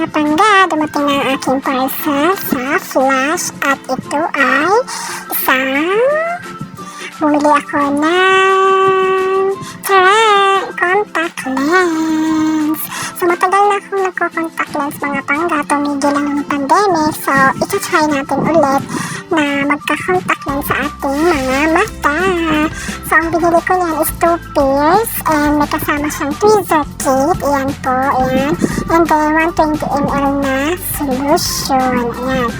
mga pangga, dumating na ang aking parcel sa Flash at ito ay bumili ako ng contact lens. So matagal na akong nagko-contact lens mga pangga, tumigil lang ng pandemic. So ita-try natin ulit na magka-contact lens sa ating mga mata. So ang binili ko yan is 2 pairs and may kasama siyang tweezer kit. Ayan po, ayan. And then 120 ml na solution. Ayan.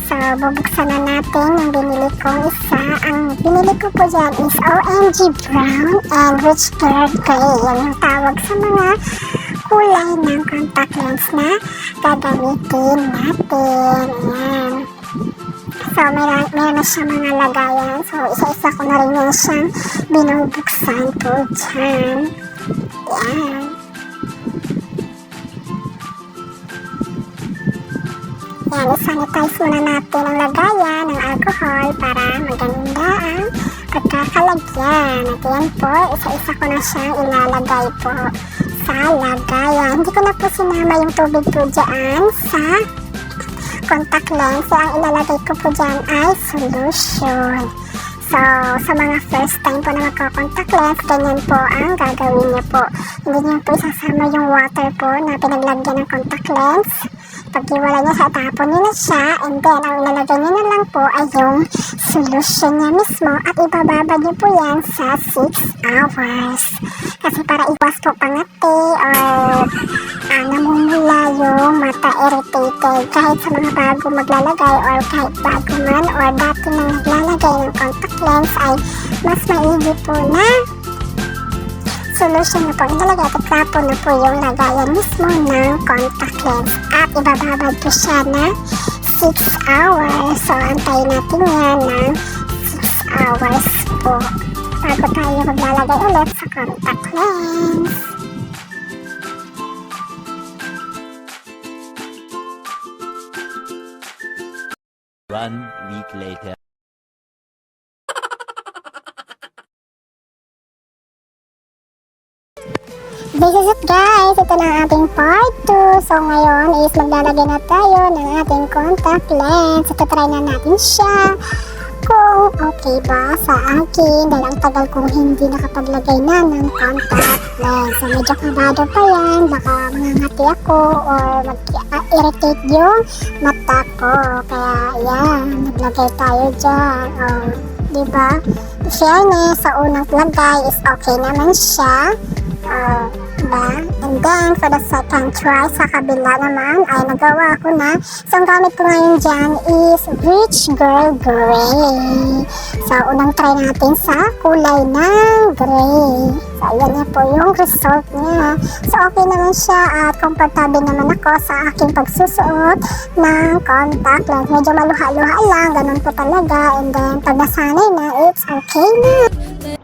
So, bubuksan na natin yung binili kong isa. Ang binili ko po dyan is OMG Brown and Rich Girl Gray. Yan yung tawag sa mga kulay ng contact lens na gagamitin natin. Ayan. So, meron na siya mga lagayan. So, isa-isa ko na rin yan siyang binubuksan po dyan. Ayan. Yan, isanitize muna natin ang lagayan ng alcohol para maganda ang pagkakalagyan. At yan po, isa-isa ko na siyang ilalagay po sa lagayan. Hindi ko na po sinama yung tubig po dyan sa contact lens. Ang ilalagay ko po dyan ay solution. So, sa mga first time po na magko-contact lens, ganyan po ang gagawin niyo po. Hindi niyo po isasama yung water po na pinaglagyan ng contact lens. Pag-iwala niya sa tapon niyo na siya, and then ang ilalagay niyo na lang po ay yung solution niya mismo at ibababad niyo po yan sa 6 hours. Kasi para iwas po pangati or namumula yung mata irritated. Kahit sa mga bago maglalagay or kahit bago man or dati nang naglalagay ng contact lens ay mas maigi po na solution na po ilalagay at tapon na po yung lagayan mismo ng contact lens at ibababad po siya na 6 hours. So antayin natin yan ng 6 hours po bago tayo maglalagay ulit sa contact lens. 1 week later. This is it guys, ito na ang ating part 2. So ngayon is maglalagay na tayo ng ating contact lens. Ito try na natin siya kung okay ba sa akin dahil ang tagal kong hindi nakapaglagay na ng contact lens. So medyo kabado pa yan, baka mangangati ako or mag-irritate yung mata ko. Kaya yan, naglagay tayo dyan. Diba? In fairness, sa unang lagay is okay naman siya. Diba? And then, for the second try, sa kabila naman, ay nagawa ko na. So, ang gamit ko ngayon dyan is Rich Girl Gray. So, unang try natin sa kulay ng gray. So, ayan na po yung result niya. So, okay naman siya at komportable naman ako sa aking pagsusuot ng contact lens. Medyo maluha-luha lang, ganun po talaga. And then, pag nasanay na, it's okay na.